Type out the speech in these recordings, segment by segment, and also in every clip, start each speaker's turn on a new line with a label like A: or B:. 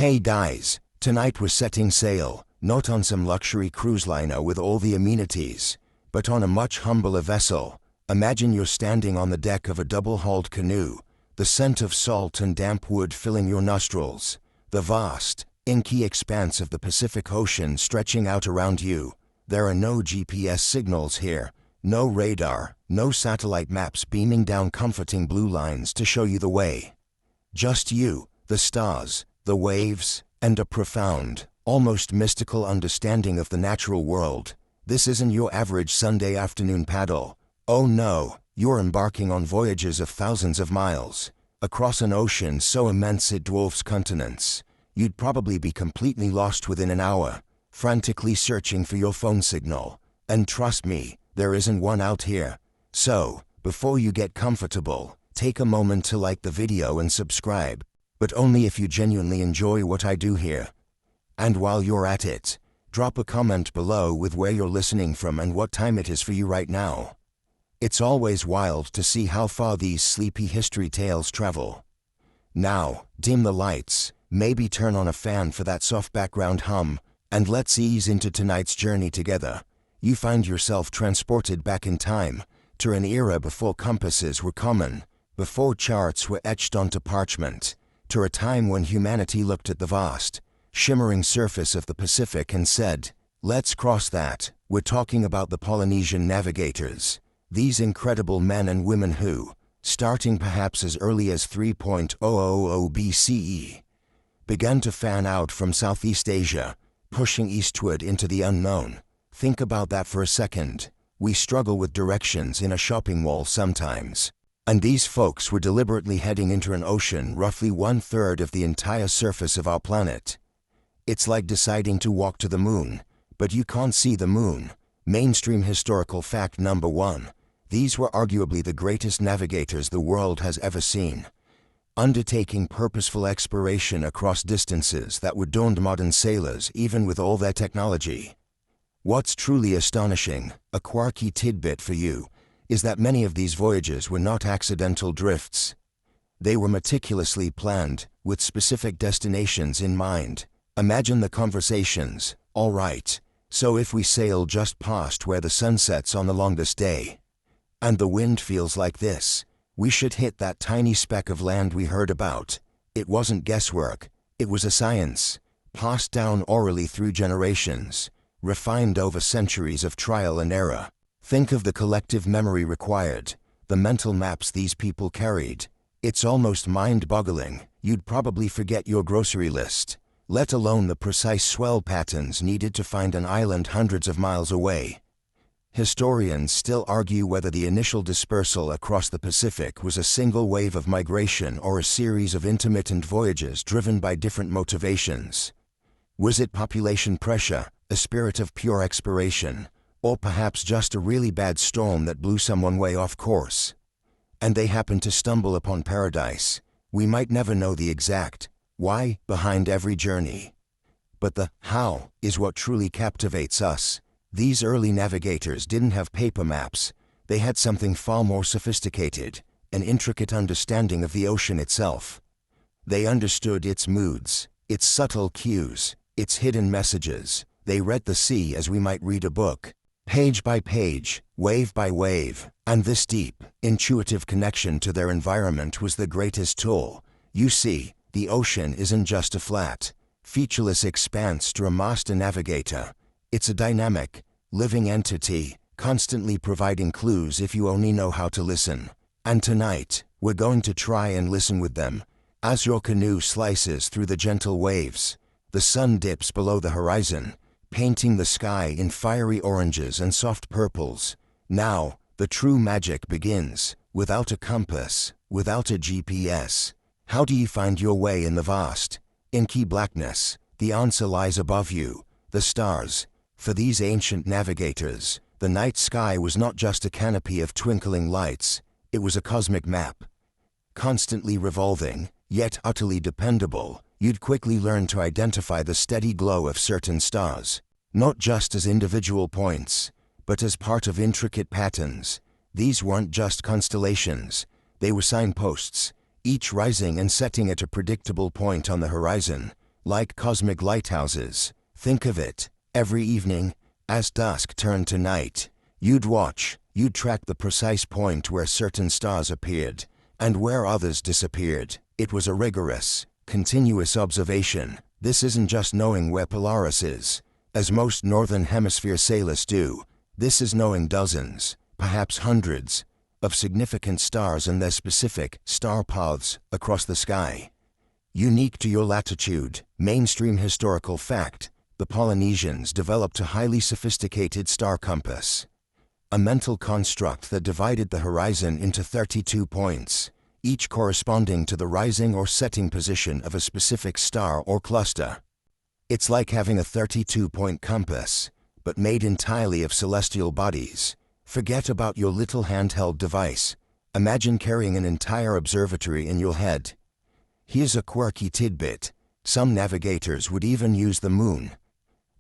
A: Hey guys, tonight we're setting sail, not on some luxury cruise liner with all the amenities, but on a much humbler vessel. Imagine you're standing on the deck of a double-hulled canoe, the scent of salt and damp wood filling your nostrils, the vast, inky expanse of the Pacific Ocean stretching out around you. There are no GPS signals here, no radar, no satellite maps beaming down comforting blue lines to show you the way. Just you, the stars, the waves, and a profound, almost mystical understanding of the natural world. This isn't your average Sunday afternoon paddle. Oh no, you're embarking on voyages of thousands of miles, across an ocean so immense it dwarfs continents. You'd probably be completely lost within an hour, frantically searching for your phone signal. And trust me, there isn't one out here. So, before you get comfortable, take a moment to like the video and subscribe, but only if you genuinely enjoy what I do here. And while you're at it, drop a comment below with where you're listening from and what time it is for you right now. It's always wild to see how far these sleepy history tales travel. Now, dim the lights, maybe turn on a fan for that soft background hum, and let's ease into tonight's journey together. You find yourself transported back in time, to an era before compasses were common, before charts were etched onto parchment, to a time when humanity looked at the vast, shimmering surface of the Pacific and said, "Let's cross that." We're talking about the Polynesian navigators, these incredible men and women who, starting perhaps as early as 3,000 BCE, began to fan out from Southeast Asia, pushing eastward into the unknown. Think about that for a second. We struggle with directions in a shopping mall sometimes. And these folks were deliberately heading into an ocean roughly 1/3 of the entire surface of our planet. It's like deciding to walk to the moon, but you can't see the moon. Mainstream historical fact number 1. These were arguably the greatest navigators the world has ever seen, undertaking purposeful exploration across distances that would daunt modern sailors even with all their technology. What's truly astonishing, a quirky tidbit for you, is that many of these voyages were not accidental drifts. They were meticulously planned, with specific destinations in mind. Imagine the conversations. All right, so if we sail just past where the sun sets on the longest day, and the wind feels like this, we should hit that tiny speck of land we heard about. It wasn't guesswork, it was a science, passed down orally through generations, refined over centuries of trial and error. Think of the collective memory required, the mental maps these people carried. It's almost mind-boggling. You'd probably forget your grocery list, let alone the precise swell patterns needed to find an island hundreds of miles away. Historians still argue whether the initial dispersal across the Pacific was a single wave of migration or a series of intermittent voyages driven by different motivations. Was it population pressure, a spirit of pure exploration, or perhaps just a really bad storm that blew someone way off course? And they happened to stumble upon paradise. We might never know the exact why behind every journey, but the how is what truly captivates us. These early navigators didn't have paper maps. They had something far more sophisticated, an intricate understanding of the ocean itself. They understood its moods, its subtle cues, its hidden messages. They read the sea as we might read a book, page by page, wave by wave, and this deep, intuitive connection to their environment was the greatest tool. You see, the ocean isn't just a flat, featureless expanse to a master navigator. It's a dynamic, living entity, constantly providing clues if you only know how to listen. And tonight, we're going to try and listen with them. As your canoe slices through the gentle waves, the sun dips below the horizon, painting the sky in fiery oranges and soft purples. Now, the true magic begins. Without a compass, without a GPS, how do you find your way in the vast, inky blackness? The answer lies above you, the stars. For these ancient navigators, the night sky was not just a canopy of twinkling lights, it was a cosmic map. Constantly revolving, yet utterly dependable, you'd quickly learn to identify the steady glow of certain stars, not just as individual points, but as part of intricate patterns. These weren't just constellations, they were signposts, each rising and setting at a predictable point on the horizon. like cosmic lighthouses. Think of it, every evening, as dusk turned to night, you'd track the precise point where certain stars appeared, and where others disappeared. It was a rigorous, continuous observation. This isn't just knowing where Polaris is, as most Northern Hemisphere sailors do. This is knowing dozens, perhaps hundreds, of significant stars and their specific star paths across the sky. Unique to your latitude, mainstream historical fact, the Polynesians developed a highly sophisticated star compass, a mental construct that divided the horizon into 32 points, each corresponding to the rising or setting position of a specific star or cluster. It's like having a 32-point compass, but made entirely of celestial bodies. Forget about your little handheld device. Imagine carrying an entire observatory in your head. Here's a quirky tidbit. Some navigators would even use the moon,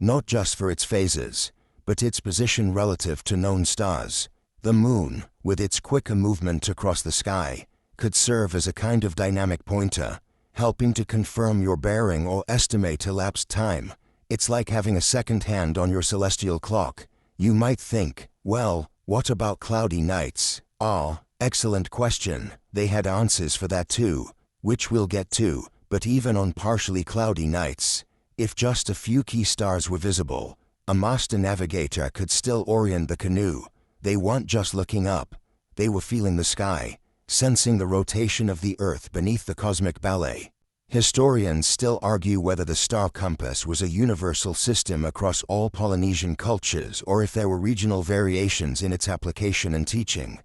A: not just for its phases, but its position relative to known stars. The moon, with its quicker movement across the sky, could serve as a kind of dynamic pointer, helping to confirm your bearing or estimate elapsed time. It's like having a second hand on your celestial clock. You might think, well, what about cloudy nights? Excellent question. They had answers for that too, which we'll get to. But even on partially cloudy nights, if just a few key stars were visible, a master navigator could still orient the canoe. They weren't just looking up, they were feeling the sky, sensing the rotation of the Earth beneath the cosmic ballet. Historians still argue whether the star compass was a universal system across all Polynesian cultures or if there were regional variations in its application and teaching.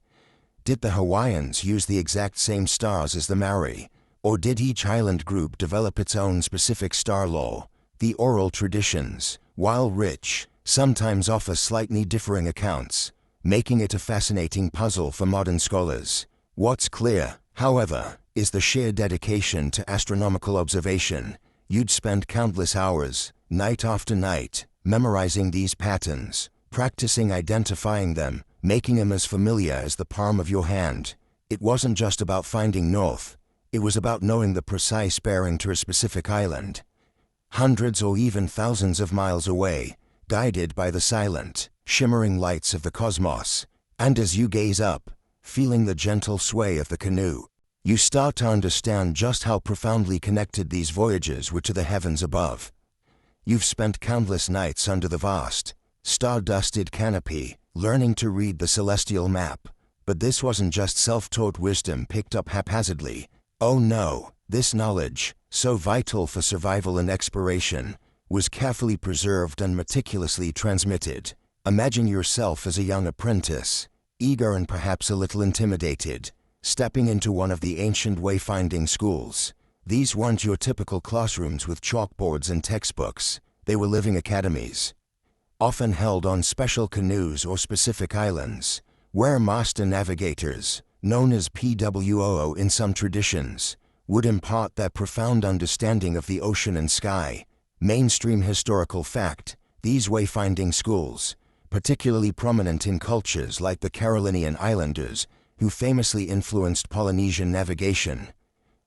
A: Did the Hawaiians use the exact same stars as the Maori, or did each island group develop its own specific star law? The oral traditions, while rich, sometimes offer slightly differing accounts, making it a fascinating puzzle for modern scholars. What's clear, however, is the sheer dedication to astronomical observation. You'd spend countless hours, night after night, memorizing these patterns, practicing identifying them, making them as familiar as the palm of your hand. It wasn't just about finding north, it was about knowing the precise bearing to a specific island, hundreds or even thousands of miles away, guided by the silent, shimmering lights of the cosmos. And as you gaze up, feeling the gentle sway of the canoe, you start to understand just how profoundly connected these voyages were to the heavens above. You've spent countless nights under the vast, star-dusted canopy, learning to read the celestial map. But this wasn't just self-taught wisdom picked up haphazardly. Oh no, this knowledge, so vital for survival and exploration, was carefully preserved and meticulously transmitted. Imagine yourself as a young apprentice, eager and perhaps a little intimidated, stepping into one of the ancient wayfinding schools. These weren't your typical classrooms with chalkboards and textbooks. They were living academies, often held on special canoes or specific islands, where master navigators, known as PWOO in some traditions, would impart their profound understanding of the ocean and sky. Mainstream historical fact, these wayfinding schools, particularly prominent in cultures like the Carolinian Islanders, who famously influenced Polynesian navigation,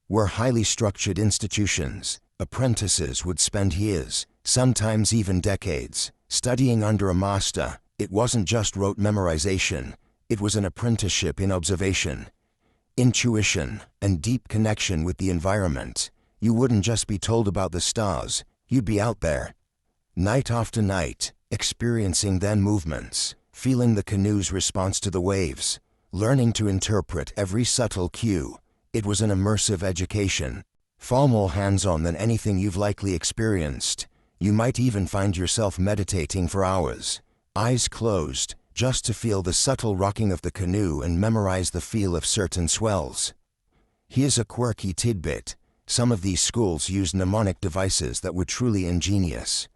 A: were highly structured institutions. Apprentices would spend years, sometimes even decades, studying under a master. It wasn't just rote memorization, it was an apprenticeship in observation, intuition, and deep connection with the environment. You wouldn't just be told about the stars, you'd be out there, night after night, experiencing their movements, feeling the canoe's response to the waves, learning to interpret every subtle cue. It was an immersive education, far more hands-on than anything you've likely experienced. You might even find yourself meditating for hours, eyes closed, just to feel the subtle rocking of the canoe and memorize the feel of certain swells. Here's a quirky tidbit. Some of these schools used mnemonic devices that were truly ingenious.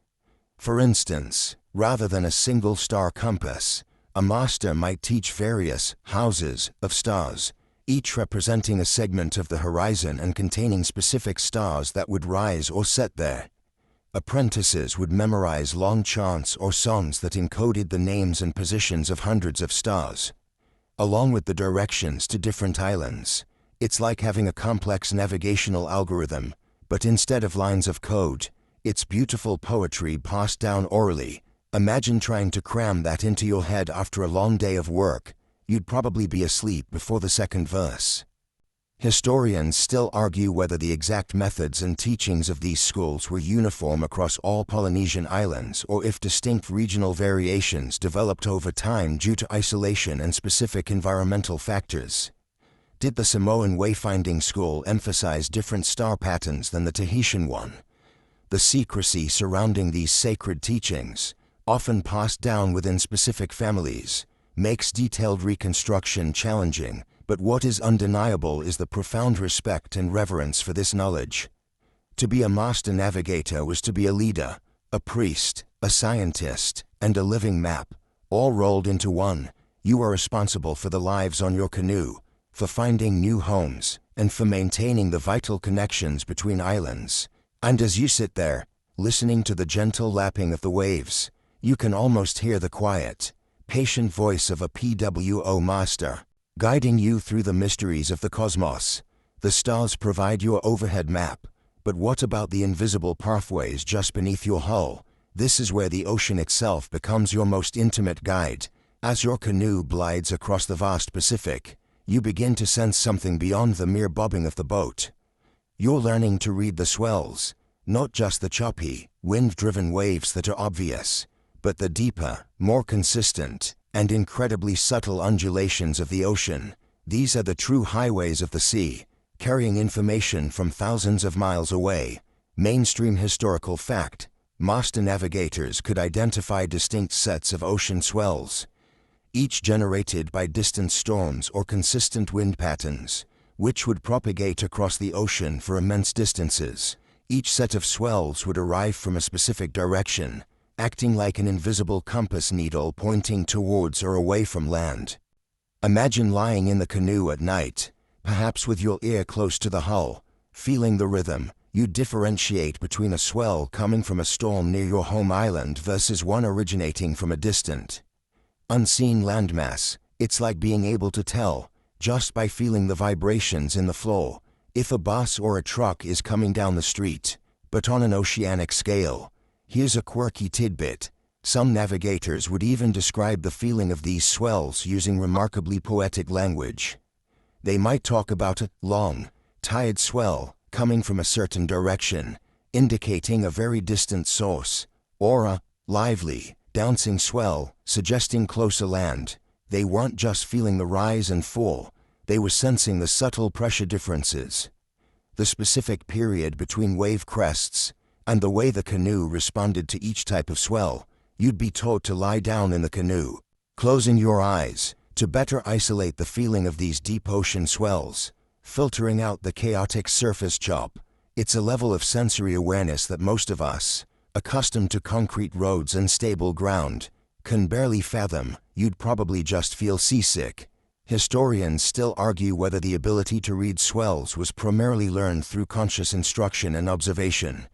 A: For instance, rather than a single star compass, a master might teach various houses of stars, each representing a segment of the horizon and containing specific stars that would rise or set there. Apprentices would memorize long chants or songs that encoded the names and positions of hundreds of stars, along with the directions to different islands. It's like having a complex navigational algorithm But instead of lines of code, it's beautiful poetry passed down orally. Imagine trying to cram that into your head after a long day of work. You'd probably be asleep before the second verse. Historians still argue whether the exact methods and teachings of these schools were uniform across all Polynesian islands or if distinct regional variations developed over time due to isolation and specific environmental factors. Did the Samoan Wayfinding school emphasize different star patterns than the Tahitian one? The secrecy surrounding these sacred teachings, often passed down within specific families, makes detailed reconstruction challenging, but what is undeniable is the profound respect and reverence for this knowledge. To be a master navigator was to be a leader, a priest, a scientist, and a living map, all rolled into one. You are responsible for the lives on your canoe, for finding new homes, and for maintaining the vital connections between islands. And as you sit there, listening to the gentle lapping of the waves, you can almost hear the quiet, patient voice of a PWO master, guiding you through the mysteries of the cosmos. The stars provide your overhead map, but what about the invisible pathways just beneath your hull? This is where the ocean itself becomes your most intimate guide. As your canoe glides across the vast Pacific, you begin to sense something beyond the mere bobbing of the boat. You're learning to read the swells, not just the choppy, wind-driven waves that are obvious, but the deeper, more consistent, and incredibly subtle undulations of the ocean. These are the true highways of the sea, carrying information from thousands of miles away. Mainstream historical fact: master navigators could identify distinct sets of ocean swells, each generated by distant storms or consistent wind patterns, which would propagate across the ocean for immense distances. Each set of swells would arrive from a specific direction, acting like an invisible compass needle pointing towards or away from land. Imagine lying in the canoe at night, perhaps with your ear close to the hull, feeling the rhythm. You differentiate between a swell coming from a storm near your home island versus one originating from a distant, unseen landmass. It's like being able to tell, just by feeling the vibrations in the floor, if a bus or a truck is coming down the street. But on an oceanic scale, here's a quirky tidbit. Some navigators would even describe the feeling of these swells using remarkably poetic language. They might talk about a long, tired swell coming from a certain direction, indicating a very distant source, or a lively, dancing swell, suggesting closer land. They weren't just feeling the rise and fall, they were sensing the subtle pressure differences, the specific period between wave crests, and the way the canoe responded to each type of swell. You'd be taught to lie down in the canoe, closing your eyes, to better isolate the feeling of these deep ocean swells, filtering out the chaotic surface chop. It's a level of sensory awareness that most of us, accustomed to concrete roads and stable ground, can barely fathom. You'd probably just feel seasick. Historians still argue whether the ability to read swells was primarily learned through conscious instruction and observation,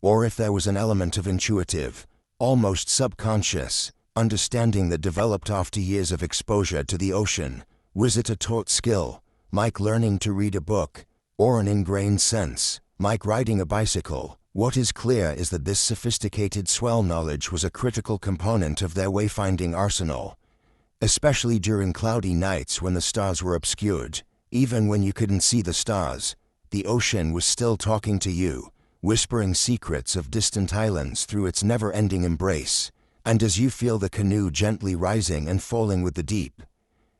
A: or if there was an element of intuitive, almost subconscious, understanding that developed after years of exposure to the ocean. Was it a taught skill, like learning to read a book, or an ingrained sense, like riding a bicycle? What is clear is that this sophisticated swell knowledge was a critical component of their wayfinding arsenal, especially during cloudy nights when the stars were obscured. Even when you couldn't see the stars, the ocean was still talking to you, whispering secrets of distant islands through its never-ending embrace. And as you feel the canoe gently rising and falling with the deep,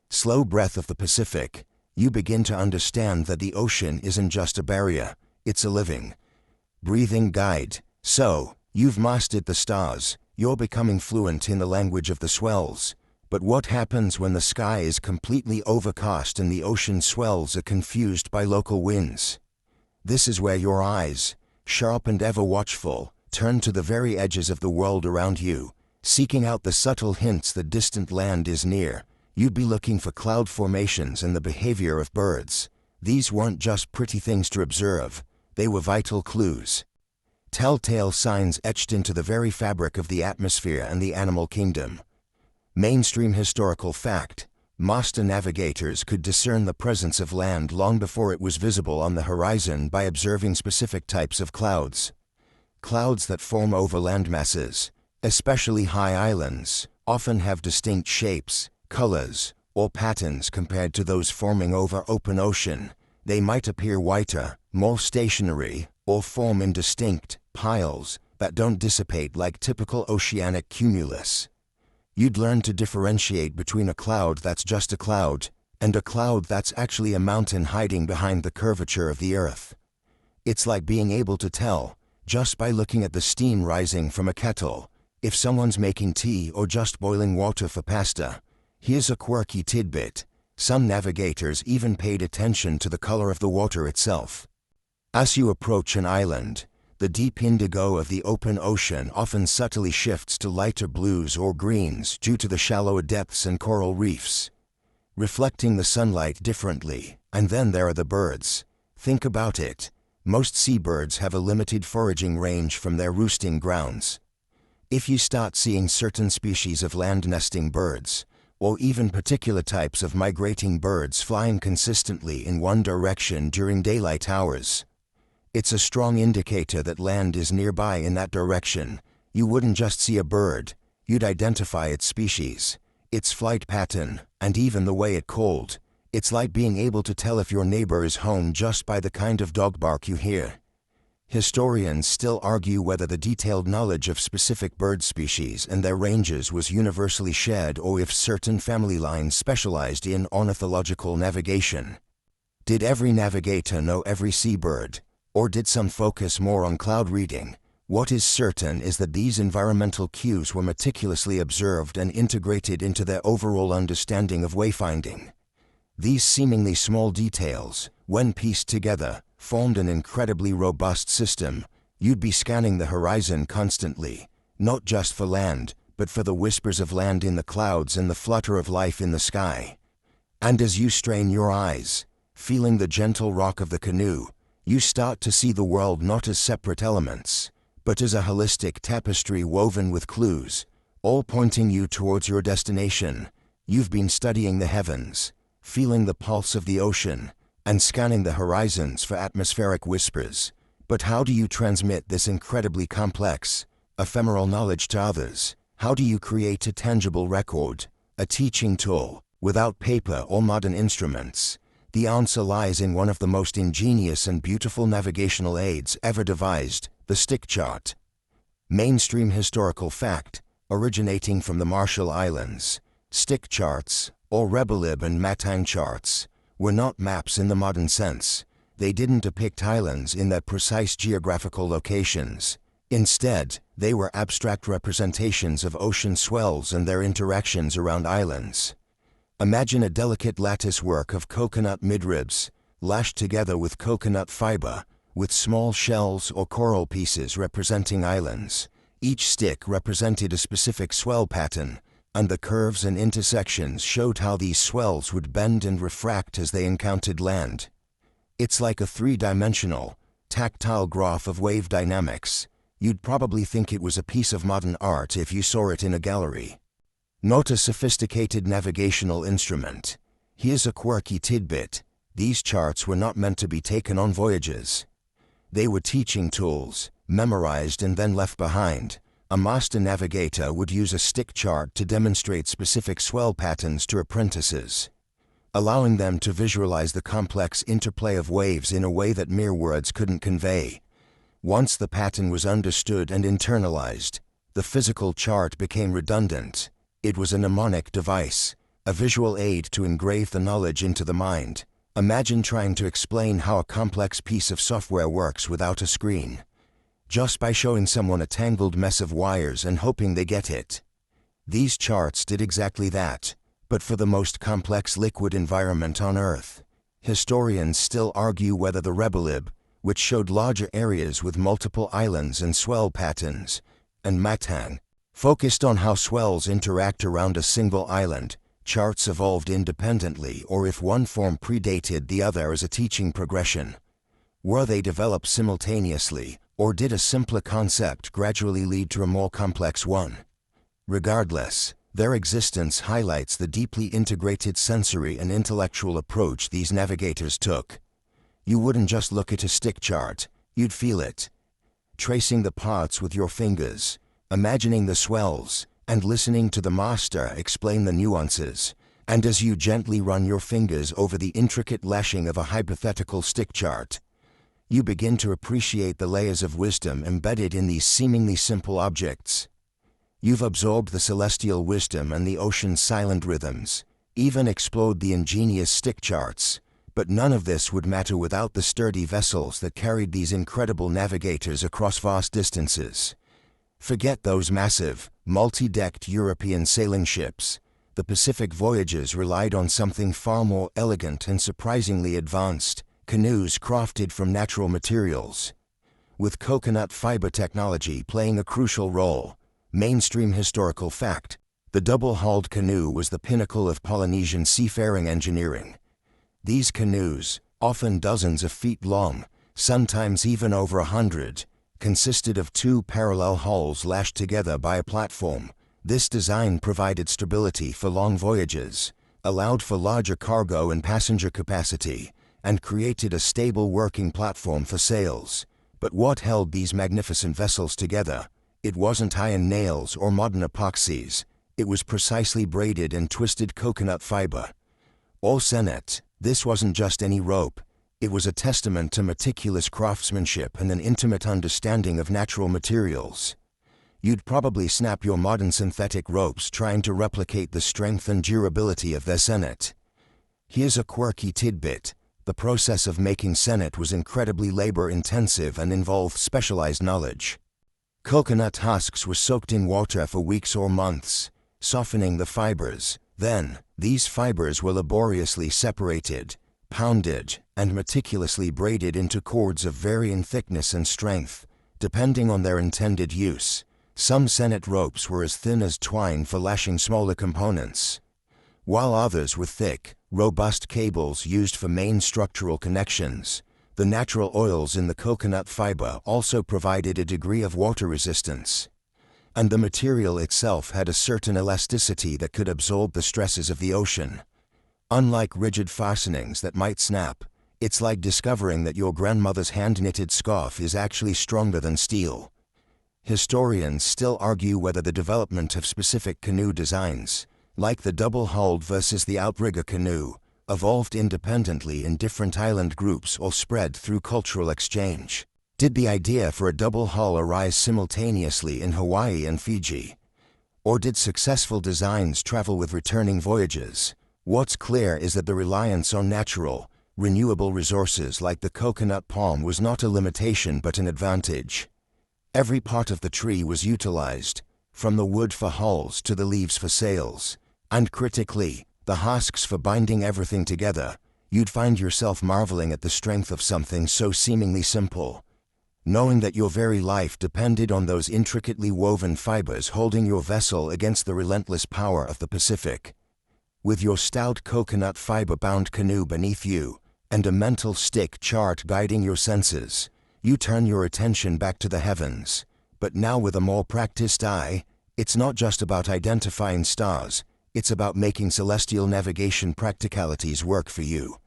A: slow breath of the Pacific, you begin to understand that the ocean isn't just a barrier, it's a living, breathing guide. So, you've mastered the stars, you're becoming fluent in the language of the swells. But what happens when the sky is completely overcast and the ocean swells are confused by local winds? This is where your eyes, sharp and ever watchful, turn to the very edges of the world around you, seeking out the subtle hints that distant land is near. You'd be looking for cloud formations and the behavior of birds. These weren't just pretty things to observe, they were vital clues, telltale signs etched into the very fabric of the atmosphere and the animal kingdom. Mainstream historical fact: Master navigators could discern the presence of land long before it was visible on the horizon by observing specific types of clouds. Clouds that form over landmasses, especially high islands, often have distinct shapes, colors, or patterns compared to those forming over open ocean. They might appear whiter, more stationary, or form in distinct piles that don't dissipate like typical oceanic cumulus. You'd learn to differentiate between a cloud that's just a cloud and a cloud that's actually a mountain hiding behind the curvature of the earth. It's like being able to tell, just by looking at the steam rising from a kettle, if someone's making tea or just boiling water for pasta. Here's a quirky tidbit. Some navigators even paid attention to the color of the water itself. As you approach an island, the deep indigo of the open ocean often subtly shifts to lighter blues or greens due to the shallower depths and coral reefs, reflecting the sunlight differently. And then there are the birds. Think about it. Most seabirds have a limited foraging range from their roosting grounds. If you start seeing certain species of land-nesting birds, or even particular types of migrating birds flying consistently in one direction during daylight hours, it's a strong indicator that land is nearby in that direction. You wouldn't just see a bird, you'd identify its species, its flight pattern, and even the way it called. It's like being able to tell if your neighbor is home just by the kind of dog bark you hear. Historians still argue whether the detailed knowledge of specific bird species and their ranges was universally shared or if certain family lines specialized in ornithological navigation. Did every navigator know every seabird? Or did some focus more on cloud reading? What is certain is that these environmental cues were meticulously observed and integrated into their overall understanding of wayfinding. These seemingly small details, when pieced together, formed an incredibly robust system. You'd be scanning the horizon constantly, not just for land, but for the whispers of land in the clouds and the flutter of life in the sky. And as you strain your eyes, feeling the gentle rock of the canoe, you start to see the world not as separate elements, but as a holistic tapestry woven with clues, all pointing you towards your destination. You've been studying the heavens, feeling the pulse of the ocean, and scanning the horizons for atmospheric whispers. But how do you transmit this incredibly complex, ephemeral knowledge to others? How do you create a tangible record, a teaching tool, without paper or modern instruments? The answer lies in one of the most ingenious and beautiful navigational aids ever devised, the stick chart. Mainstream historical fact, originating from the Marshall Islands, stick charts, or Rebelib and Matang charts, were not maps in the modern sense. They didn't depict islands in their precise geographical locations. Instead, they were abstract representations of ocean swells and their interactions around islands. Imagine a delicate lattice work of coconut midribs, lashed together with coconut fiber, with small shells or coral pieces representing islands. Each stick represented a specific swell pattern, and the curves and intersections showed how these swells would bend and refract as they encountered land. It's like a three-dimensional, tactile graph of wave dynamics. You'd probably think it was a piece of modern art if you saw it in a gallery. Not a sophisticated navigational instrument. Here's a quirky tidbit. These charts were not meant to be taken on voyages. They were teaching tools, memorized and then left behind. A master navigator would use a stick chart to demonstrate specific swell patterns to apprentices, allowing them to visualize the complex interplay of waves in a way that mere words couldn't convey. Once the pattern was understood and internalized, the physical chart became redundant. It was a mnemonic device, a visual aid to engrave the knowledge into the mind. Imagine trying to explain how a complex piece of software works without a screen, just by showing someone a tangled mess of wires and hoping they get it. These charts did exactly that, but for the most complex liquid environment on Earth. Historians still argue whether the Rebelib, which showed larger areas with multiple islands and swell patterns, and Matang, focused on how swells interact around a single island, charts evolved independently, or if one form predated the other as a teaching progression. Were they developed simultaneously, or did a simpler concept gradually lead to a more complex one? Regardless, Their existence highlights the deeply integrated sensory and intellectual approach these navigators took. You wouldn't just look at a stick chart, you'd feel it. Tracing the parts with your fingers, imagining the swells, and listening to the master explain the nuances. And as you gently run your fingers over the intricate lashing of a hypothetical stick chart, you begin to appreciate the layers of wisdom embedded in these seemingly simple objects. You've absorbed the celestial wisdom and the ocean's silent rhythms, even explored the ingenious stick charts, but none of this would matter without the sturdy vessels that carried these incredible navigators across vast distances. Forget those massive, multi-decked European sailing ships. The Pacific Voyages relied on something far more elegant and surprisingly advanced: canoes crafted from natural materials. With coconut fiber technology playing a crucial role. Mainstream historical fact: the double-hulled canoe was the pinnacle of Polynesian seafaring engineering. These canoes, often dozens of feet long, sometimes even over 100, consisted of two parallel hulls lashed together by a platform. This design provided stability for long voyages, allowed for larger cargo and passenger capacity, and created a stable working platform for sails. But what held these magnificent vessels together? It wasn't iron nails or modern epoxies. It was precisely braided and twisted coconut fiber. Or senet. This wasn't just any rope. It was a testament to meticulous craftsmanship and an intimate understanding of natural materials. You'd probably snap your modern synthetic ropes trying to replicate the strength and durability of their senet. Here's a quirky tidbit: the process of making senet was incredibly labor-intensive and involved specialized knowledge. Coconut husks were soaked in water for weeks or months, softening the fibers. Then, these fibers were laboriously separated, pounded, and meticulously braided into cords of varying thickness and strength, depending on their intended use. Some senet ropes were as thin as twine for lashing smaller components, while others were thick, robust cables used for main structural connections. The natural oils in the coconut fiber also provided a degree of water resistance, and the material itself had a certain elasticity that could absorb the stresses of the ocean. Unlike rigid fastenings that might snap, it's like discovering that your grandmother's hand-knitted scarf is actually stronger than steel. Historians still argue whether the development of specific canoe designs, like the double-hulled versus the outrigger canoe, evolved independently in different island groups or spread through cultural exchange. Did the idea for a double hull arise simultaneously in Hawaii and Fiji? Or did successful designs travel with returning voyages? What's clear is that the reliance on natural, renewable resources like the coconut palm was not a limitation but an advantage. Every part of the tree was utilized, from the wood for hulls to the leaves for sails, and critically, the husks for binding everything together. You'd find yourself marveling at the strength of something so seemingly simple, knowing that your very life depended on those intricately woven fibers holding your vessel against the relentless power of the Pacific. With your stout coconut fiber-bound canoe beneath you, and a mental stick chart guiding your senses, you turn your attention back to the heavens. But now with a more practiced eye, it's not just about identifying stars, it's about making celestial navigation practicalities work for you.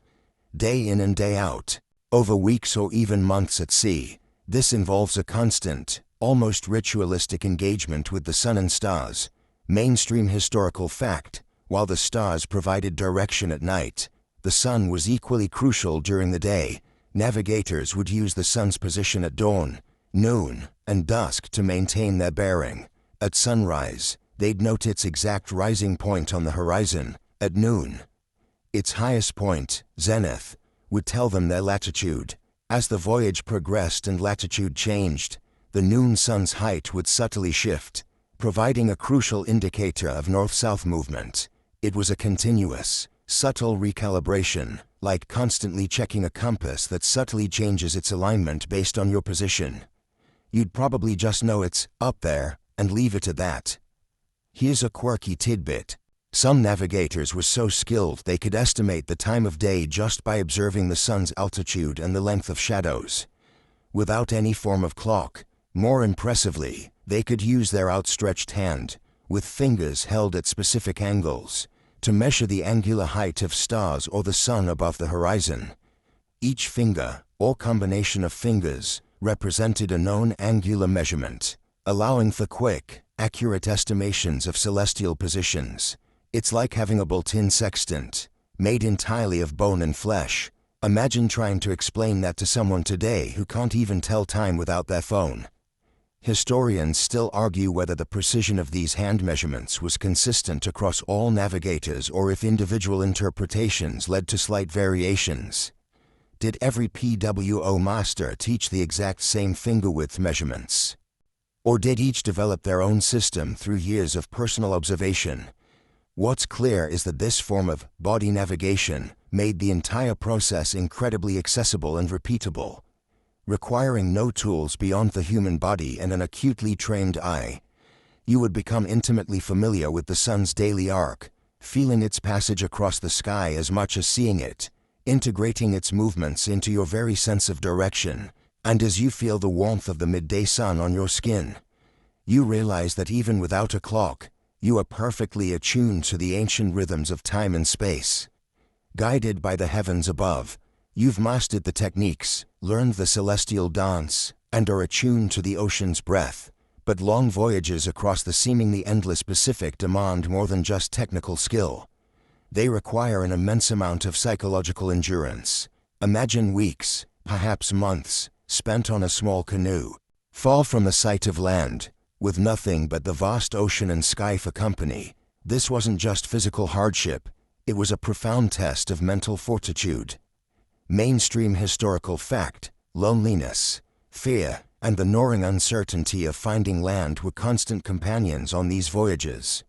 A: Day in and day out, over weeks or even months at sea. This involves a constant, almost ritualistic engagement with the sun and stars. Mainstream historical fact: while the stars provided direction at night, the sun was equally crucial during the day. Navigators would use the sun's position at dawn, noon, and dusk to maintain their bearing. At sunrise, they'd note its exact rising point on the horizon. At noon, its highest point, zenith, would tell them their latitude. As the voyage progressed and latitude changed, the noon sun's height would subtly shift, providing a crucial indicator of north-south movement. It was a continuous, subtle recalibration, like constantly checking a compass that subtly changes its alignment based on your position. You'd probably just know it's up there and leave it at that. Here's a quirky tidbit. Some navigators were so skilled they could estimate the time of day just by observing the sun's altitude and the length of shadows. Without any form of clock, more impressively, they could use their outstretched hand, with fingers held at specific angles, to measure the angular height of stars or the sun above the horizon. Each finger, or combination of fingers, represented a known angular measurement, allowing for quick, accurate estimations of celestial positions. It's like having a built-in sextant, made entirely of bone and flesh. Imagine trying to explain that to someone today who can't even tell time without their phone. Historians still argue whether the precision of these hand measurements was consistent across all navigators or if individual interpretations led to slight variations. Did every PWO master teach the exact same finger width measurements? Or did each develop their own system through years of personal observation? What's clear is that this form of body navigation made the entire process incredibly accessible and repeatable. Requiring no tools beyond the human body and an acutely trained eye, you would become intimately familiar with the sun's daily arc, feeling its passage across the sky as much as seeing it, integrating its movements into your very sense of direction, and as you feel the warmth of the midday sun on your skin, you realize that even without a clock, you are perfectly attuned to the ancient rhythms of time and space. Guided by the heavens above, you've mastered the techniques, learned the celestial dance, and are attuned to the ocean's breath. But long voyages across the seemingly endless Pacific demand more than just technical skill. They require an immense amount of psychological endurance. Imagine weeks, perhaps months, spent on a small canoe, far from the sight of land, with nothing but the vast ocean and sky for company. This wasn't just physical hardship, it was a profound test of mental fortitude. Mainstream historical fact, loneliness, fear, and the gnawing uncertainty of finding land were constant companions on these voyages.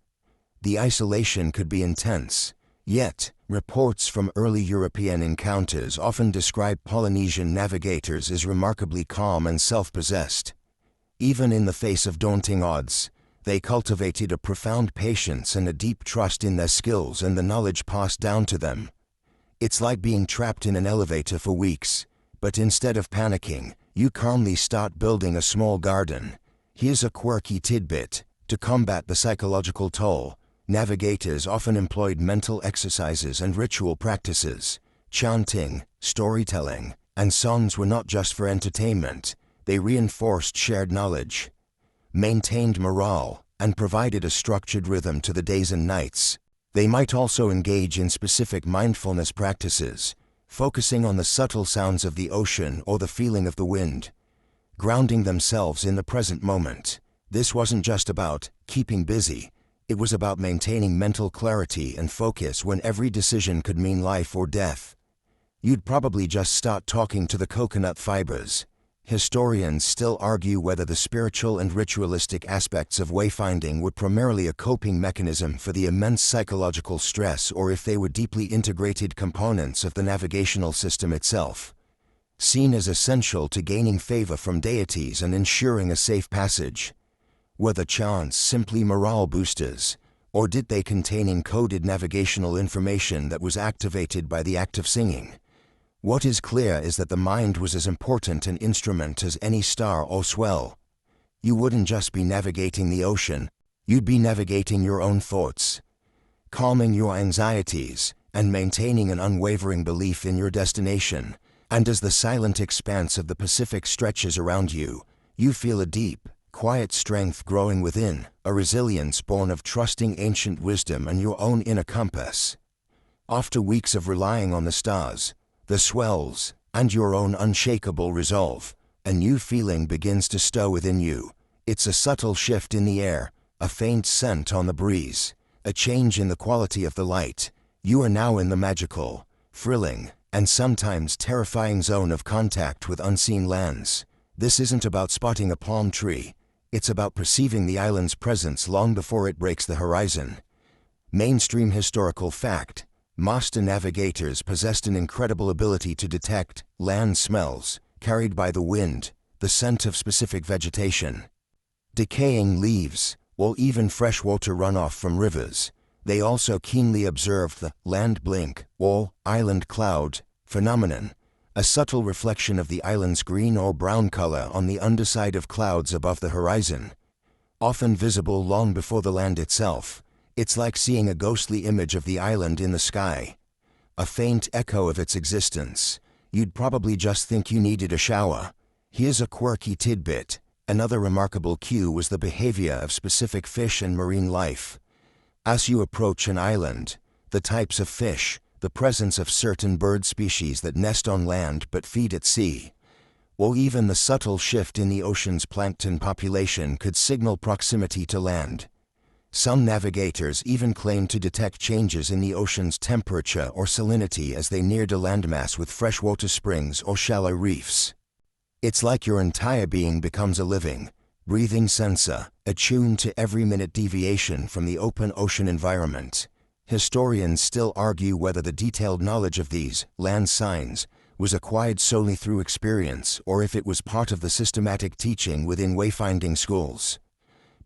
A: The isolation could be intense, yet reports from early European encounters often describe Polynesian navigators as remarkably calm and self-possessed. Even in the face of daunting odds, they cultivated a profound patience and a deep trust in their skills and the knowledge passed down to them. It's like being trapped in an elevator for weeks, but instead of panicking, you calmly start building a small garden. Here's a quirky tidbit. To combat the psychological toll, navigators often employed mental exercises and ritual practices. Chanting, storytelling, and songs were not just for entertainment, they reinforced shared knowledge, maintained morale, and provided a structured rhythm to the days and nights. They might also engage in specific mindfulness practices, focusing on the subtle sounds of the ocean or the feeling of the wind, grounding themselves in the present moment. This wasn't just about keeping busy, it was about maintaining mental clarity and focus when every decision could mean life or death. You'd probably just start talking to the coconut fibers. Historians still argue whether the spiritual and ritualistic aspects of wayfinding were primarily a coping mechanism for the immense psychological stress or if they were deeply integrated components of the navigational system itself, seen as essential to gaining favor from deities and ensuring a safe passage. Were the chants simply morale boosters, or did they contain encoded navigational information that was activated by the act of singing? What is clear is that the mind was as important an instrument as any star or swell. You wouldn't just be navigating the ocean, you'd be navigating your own thoughts, calming your anxieties, and maintaining an unwavering belief in your destination. And as the silent expanse of the Pacific stretches around you, you feel a deep, quiet strength growing within, a resilience born of trusting ancient wisdom and your own inner compass. After weeks of relying on the stars, the swells, and your own unshakable resolve, a new feeling begins to stir within you. It's a subtle shift in the air, a faint scent on the breeze, a change in the quality of the light. You are now in the magical, thrilling, and sometimes terrifying zone of contact with unseen lands. This isn't about spotting a palm tree, it's about perceiving the island's presence long before it breaks the horizon. Mainstream historical fact: master navigators possessed an incredible ability to detect land smells carried by the wind, the scent of specific vegetation, decaying leaves, or even freshwater runoff from rivers. They also keenly observed the land blink, or island cloud, phenomenon, a subtle reflection of the island's green or brown color on the underside of clouds above the horizon. often visible long before the land itself. It's like seeing a ghostly image of the island in the sky, a faint echo of its existence. You'd probably just think you needed a shower. Here's a quirky tidbit. Another remarkable cue was the behavior of specific fish and marine life. As you approach an island, the types of fish, the presence of certain bird species that nest on land but feed at sea, or even the subtle shift in the ocean's plankton population could signal proximity to land. Some navigators even claim to detect changes in the ocean's temperature or salinity as they neared a landmass with freshwater springs or shallow reefs. It's like your entire being becomes a living, breathing sensor, attuned to every minute deviation from the open ocean environment. Historians still argue whether the detailed knowledge of these land signs was acquired solely through experience or if it was part of the systematic teaching within wayfinding schools,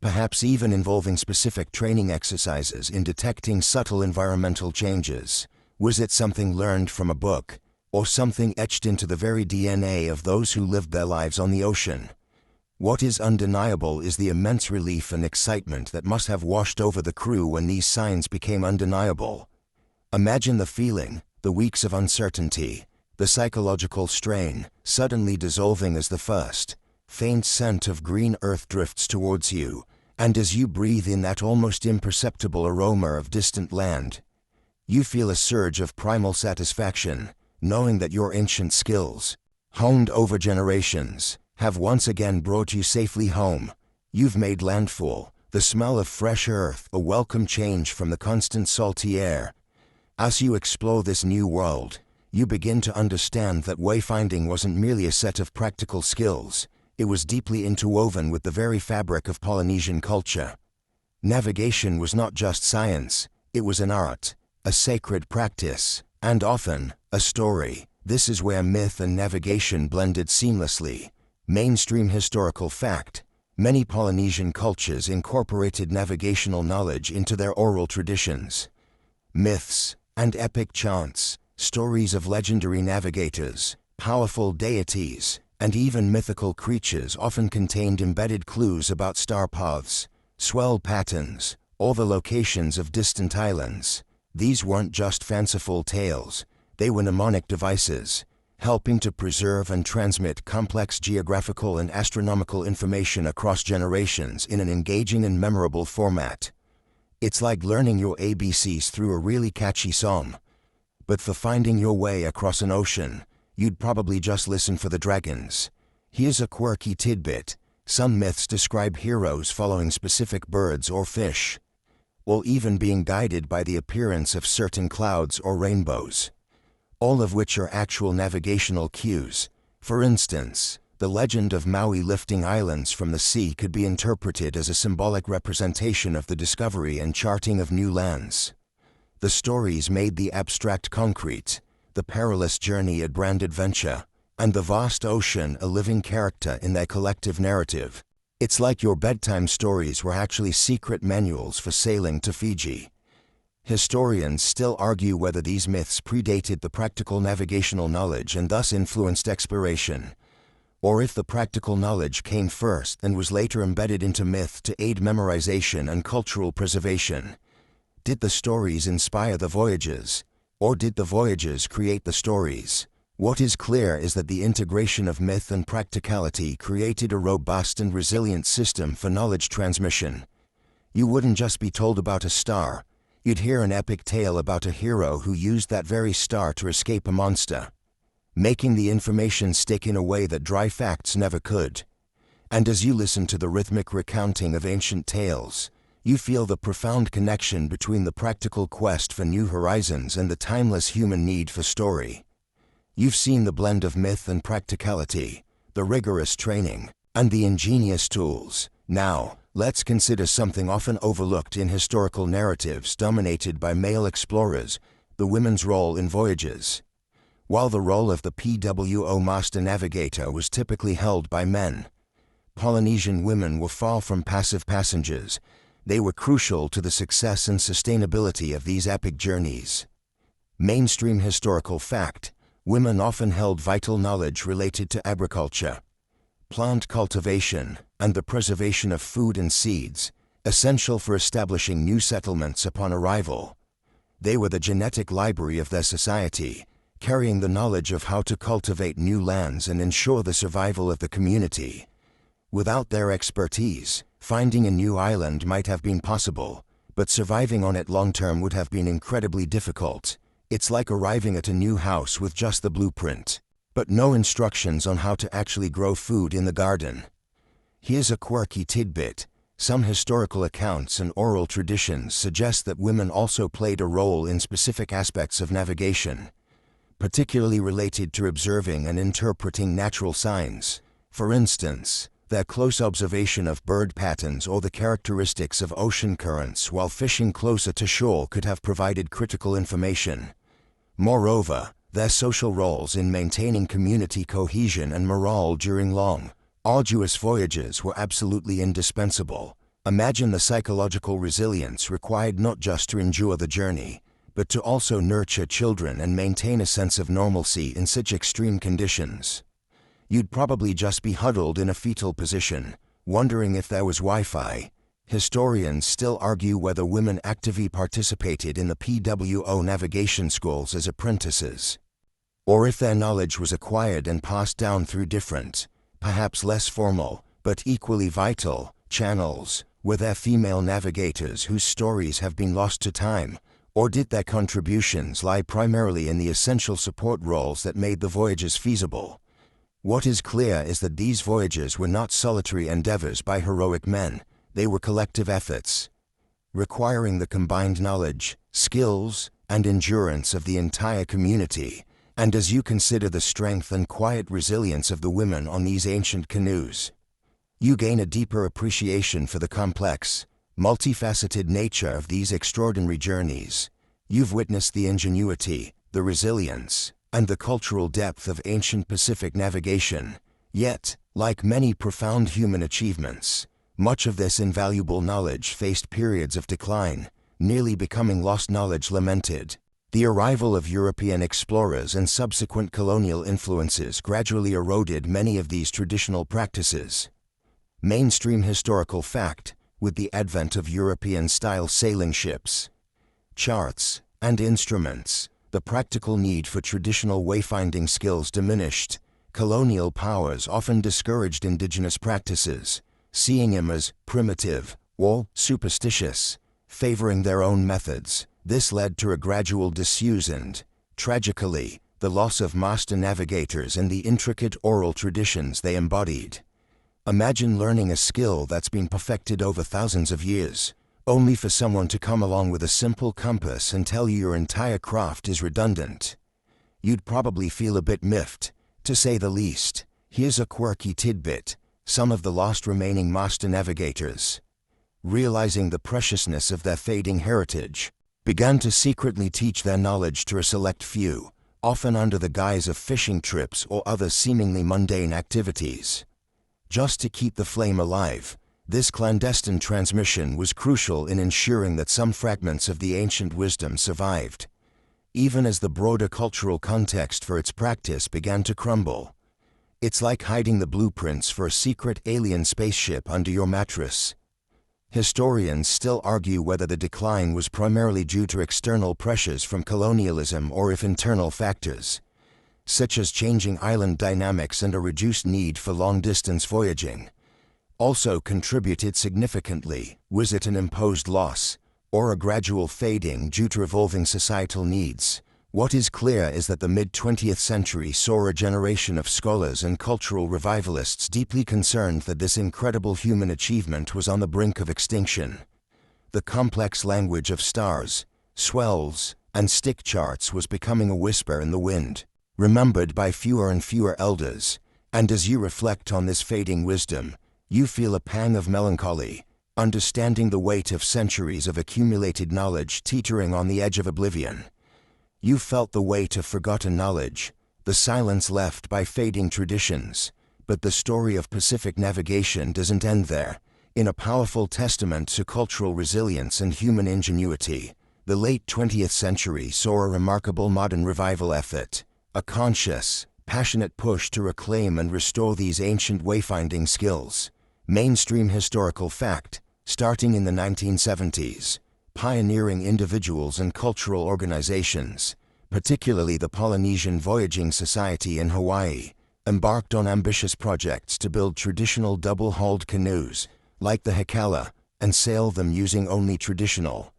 A: perhaps even involving specific training exercises in detecting subtle environmental changes. Was it something learned from a book, or something etched into the very DNA of those who lived their lives on the ocean? What is undeniable is the immense relief and excitement that must have washed over the crew when these signs became undeniable. Imagine the feeling, the weeks of uncertainty, the psychological strain, suddenly dissolving as the first faint scent of green earth drifts towards you, and as you breathe in that almost imperceptible aroma of distant land, you feel a surge of primal satisfaction, knowing that your ancient skills, honed over generations, have once again brought you safely home. You've made landfall, the smell of fresh earth, a welcome change from the constant salty air. As you explore this new world, you begin to understand that wayfinding wasn't merely a set of practical skills. It was deeply interwoven with the very fabric of Polynesian culture. Navigation was not just science, it was an art, a sacred practice, and often, a story. This is where myth and navigation blended seamlessly. Mainstream historical fact: many Polynesian cultures incorporated navigational knowledge into their oral traditions. Myths and epic chants, stories of legendary navigators, powerful deities, and even mythical creatures often contained embedded clues about star paths, swell patterns, or the locations of distant islands. These weren't just fanciful tales, they were mnemonic devices, helping to preserve and transmit complex geographical and astronomical information across generations in an engaging and memorable format. It's like learning your ABCs through a really catchy song. But for finding your way across an ocean, you'd probably just listen for the dragons. Here's a quirky tidbit: some myths describe heroes following specific birds or fish, or even being guided by the appearance of certain clouds or rainbows, all of which are actual navigational cues. For instance, the legend of Maui lifting islands from the sea could be interpreted as a symbolic representation of the discovery and charting of new lands. The stories made the abstract concrete, the perilous journey a grand adventure, and the vast ocean a living character in their collective narrative. It's like your bedtime stories were actually secret manuals for sailing to Fiji. Historians still argue whether these myths predated the practical navigational knowledge and thus influenced exploration, or if the practical knowledge came first and was later embedded into myth to aid memorization and cultural preservation. Did the stories inspire the Voyages, or did the Voyages create the stories? What is clear is that the integration of myth and practicality created a robust and resilient system for knowledge transmission. You wouldn't just be told about a star, you'd hear an epic tale about a hero who used that very star to escape a monster, making the information stick in a way that dry facts never could. And as you listen to the rhythmic recounting of ancient tales, you feel the profound connection between the practical quest for new horizons and the timeless human need for story. You've seen the blend of myth and practicality, the rigorous training, and the ingenious tools. Now, let's consider something often overlooked in historical narratives dominated by male explorers: the women's role in voyages. While the role of the PWO master navigator was typically held by men, Polynesian women were far from passive passengers. They were crucial to the success and sustainability of these epic journeys. Mainstream historical fact: women often held vital knowledge related to agriculture, plant cultivation, and the preservation of food and seeds, essential for establishing new settlements upon arrival. They were the genetic library of their society, carrying the knowledge of how to cultivate new lands and ensure the survival of the community. Without their expertise, finding a new island might have been possible, but surviving on it long-term would have been incredibly difficult. It's like arriving at a new house with just the blueprint, but no instructions on how to actually grow food in the garden. Here's a quirky tidbit. Some historical accounts and oral traditions suggest that women also played a role in specific aspects of navigation, particularly related to observing and interpreting natural signs. For instance, their close observation of bird patterns or the characteristics of ocean currents while fishing closer to shore could have provided critical information. Moreover, their social roles in maintaining community cohesion and morale during long, arduous voyages were absolutely indispensable. Imagine the psychological resilience required not just to endure the journey, but to also nurture children and maintain a sense of normalcy in such extreme conditions. You'd probably just be huddled in a fetal position, wondering if there was Wi-Fi. Historians still argue whether women actively participated in the PWO navigation schools as apprentices, or if their knowledge was acquired and passed down through different, perhaps less formal, but equally vital, channels. Were there female navigators whose stories have been lost to time, or did their contributions lie primarily in the essential support roles that made the voyages feasible? What is clear is that these voyages were not solitary endeavors by heroic men. They were collective efforts, requiring the combined knowledge, skills, and endurance of the entire community. And as you consider the strength and quiet resilience of the women on these ancient canoes, you gain a deeper appreciation for the complex, multifaceted nature of these extraordinary journeys. You've witnessed the ingenuity, the resilience, and the cultural depth of ancient Pacific navigation. Yet, like many profound human achievements, much of this invaluable knowledge faced periods of decline, nearly becoming lost knowledge lamented. The arrival of European explorers and subsequent colonial influences gradually eroded many of these traditional practices. Mainstream historical fact, with the advent of European-style sailing ships, charts, and instruments, the practical need for traditional wayfinding skills diminished. Colonial powers often discouraged indigenous practices, seeing them as primitive or superstitious, favoring their own methods. This led to a gradual disuse and, tragically, the loss of master navigators and the intricate oral traditions they embodied. Imagine learning a skill that's been perfected over thousands of years, only for someone to come along with a simple compass and tell you your entire craft is redundant. You'd probably feel a bit miffed, to say the least. Here's a quirky tidbit. Some of the lost remaining master navigators, realizing the preciousness of their fading heritage, began to secretly teach their knowledge to a select few, often under the guise of fishing trips or other seemingly mundane activities. Just to keep the flame alive, this clandestine transmission was crucial in ensuring that some fragments of the ancient wisdom survived, even as the broader cultural context for its practice began to crumble. It's like hiding the blueprints for a secret alien spaceship under your mattress. Historians still argue whether the decline was primarily due to external pressures from colonialism or if internal factors, such as changing island dynamics and a reduced need for long-distance voyaging, also contributed significantly. Was it an imposed loss, or a gradual fading due to evolving societal needs? What is clear is that the mid-20th century saw a generation of scholars and cultural revivalists deeply concerned that this incredible human achievement was on the brink of extinction. The complex language of stars, swells, and stick charts was becoming a whisper in the wind, remembered by fewer and fewer elders. And as you reflect on this fading wisdom, you feel a pang of melancholy, understanding the weight of centuries of accumulated knowledge teetering on the edge of oblivion. You felt the weight of forgotten knowledge, the silence left by fading traditions. But the story of Pacific navigation doesn't end there. In a powerful testament to cultural resilience and human ingenuity, the late 20th century saw a remarkable modern revival effort, a conscious, passionate push to reclaim and restore these ancient wayfinding skills. Mainstream historical fact, starting in the 1970s, pioneering individuals and cultural organizations, particularly the Polynesian Voyaging Society in Hawaii, embarked on ambitious projects to build traditional double-hulled canoes, like the Hekala, and sail them using only traditional,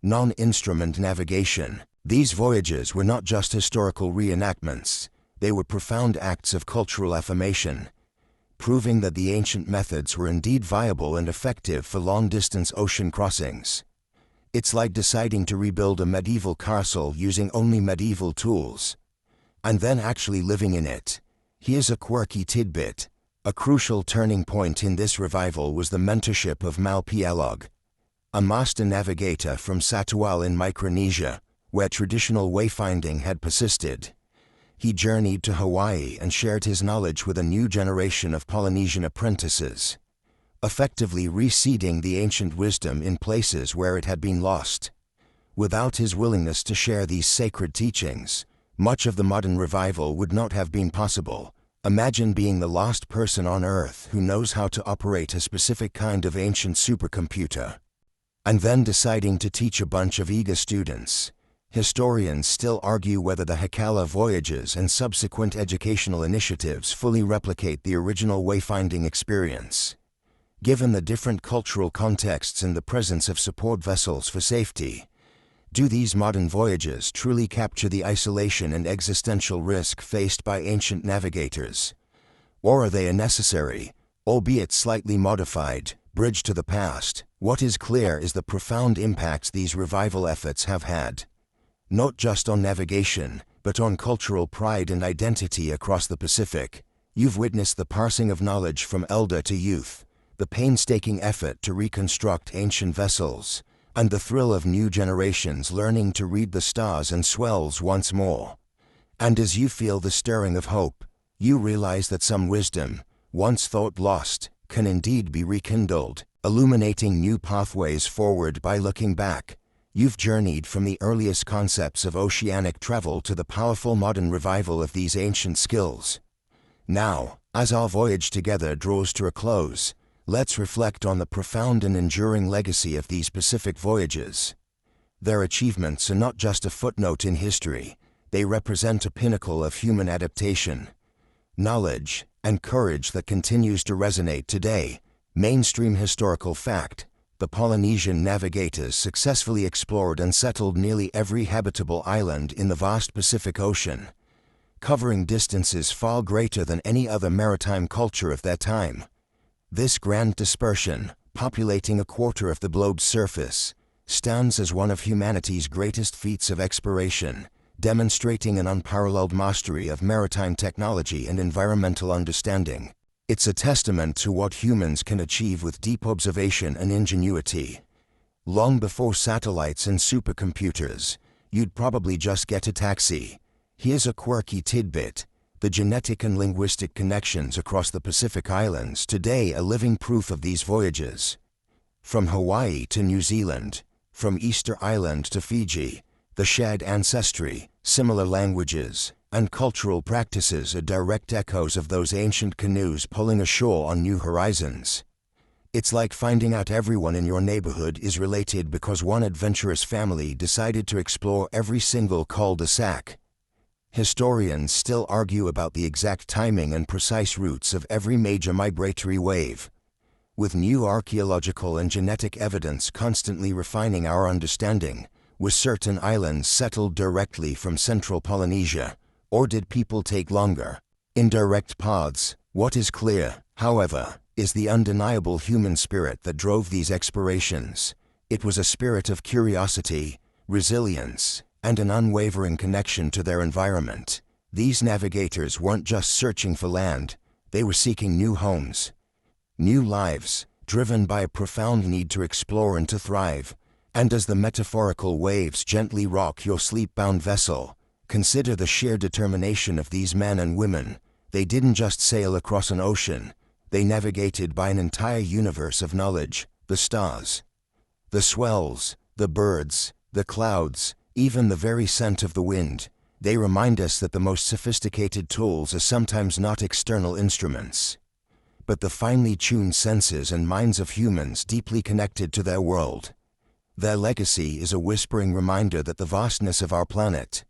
A: non-instrument navigation. These voyages were not just historical reenactments, they were profound acts of cultural affirmation, proving that the ancient methods were indeed viable and effective for long-distance ocean crossings. It's like deciding to rebuild a medieval castle using only medieval tools, and then actually living in it. Here's a quirky tidbit. A crucial turning point in this revival was the mentorship of Mal Pialog, a master navigator from Satual in Micronesia, where traditional wayfinding had persisted. He journeyed to Hawaii and shared his knowledge with a new generation of Polynesian apprentices, effectively reseeding the ancient wisdom in places where it had been lost. Without his willingness to share these sacred teachings, much of the modern revival would not have been possible. Imagine being the last person on Earth who knows how to operate a specific kind of ancient supercomputer, and then deciding to teach a bunch of eager students. Historians still argue whether the Hekala voyages and subsequent educational initiatives fully replicate the original wayfinding experience. Given the different cultural contexts and the presence of support vessels for safety, do these modern voyages truly capture the isolation and existential risk faced by ancient navigators? Or are they a necessary, albeit slightly modified, bridge to the past? What is clear is the profound impact these revival efforts have had, not just on navigation, but on cultural pride and identity across the Pacific. You've witnessed the passing of knowledge from elder to youth, the painstaking effort to reconstruct ancient vessels, and the thrill of new generations learning to read the stars and swells once more. And as you feel the stirring of hope, you realize that some wisdom, once thought lost, can indeed be rekindled, illuminating new pathways forward by looking back. You've journeyed from the earliest concepts of oceanic travel to the powerful modern revival of these ancient skills. Now, as our voyage together draws to a close, let's reflect on the profound and enduring legacy of these Pacific voyages. Their achievements are not just a footnote in history, they represent a pinnacle of human adaptation, knowledge, and courage that continues to resonate today. Mainstream historical fact: the Polynesian navigators successfully explored and settled nearly every habitable island in the vast Pacific Ocean, covering distances far greater than any other maritime culture of their time. This grand dispersion, populating a quarter of the globe's surface, stands as one of humanity's greatest feats of exploration, demonstrating an unparalleled mastery of maritime technology and environmental understanding. It's a testament to what humans can achieve with deep observation and ingenuity. Long before satellites and supercomputers, you'd probably just get a taxi. Here's a quirky tidbit: the genetic and linguistic connections across the Pacific Islands today are living proof of these voyages. From Hawaii to New Zealand, from Easter Island to Fiji, the shared ancestry, similar languages, and cultural practices are direct echoes of those ancient canoes pulling ashore on new horizons. It's like finding out everyone in your neighborhood is related because one adventurous family decided to explore every single cul-de-sac. Historians still argue about the exact timing and precise routes of every major migratory wave, with new archaeological and genetic evidence constantly refining our understanding. Were certain islands settled directly from central Polynesia, or did people take longer, indirect paths? What is clear, however, is the undeniable human spirit that drove these explorations. It was a spirit of curiosity, resilience, and an unwavering connection to their environment. These navigators weren't just searching for land, they were seeking new homes, new lives, driven by a profound need to explore and to thrive. And as the metaphorical waves gently rock your sleep-bound vessel, consider the sheer determination of these men and women. They didn't just sail across an ocean, they navigated by an entire universe of knowledge: the stars, the swells, the birds, the clouds, even the very scent of the wind. They remind us that the most sophisticated tools are sometimes not external instruments, but the finely tuned senses and minds of humans deeply connected to their world. Their legacy is a whispering reminder that the vastness of our planet,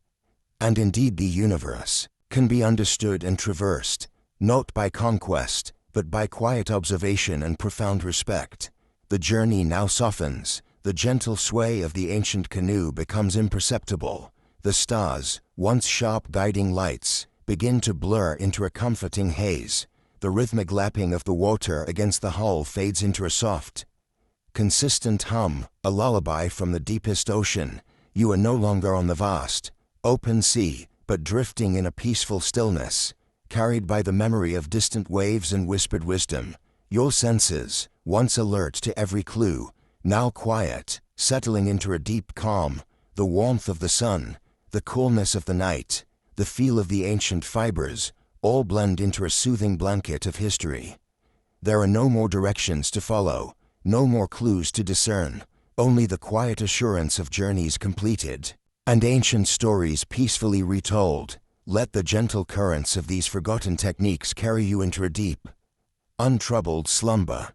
A: and indeed the universe, can be understood and traversed, not by conquest, but by quiet observation and profound respect. The journey now softens, the gentle sway of the ancient canoe becomes imperceptible. The stars, once sharp guiding lights, begin to blur into a comforting haze. The rhythmic lapping of the water against the hull fades into a soft, consistent hum, a lullaby from the deepest ocean. You are no longer on the vast, open sea, but drifting in a peaceful stillness, carried by the memory of distant waves and whispered wisdom. Your senses, once alert to every clue, now quiet, settling into a deep calm. The warmth of the sun, the coolness of the night, the feel of the ancient fibers, all blend into a soothing blanket of history. There are no more directions to follow, no more clues to discern, only the quiet assurance of journeys completed, and ancient stories peacefully retold. Let the gentle currents of these forgotten techniques carry you into a deep, untroubled slumber.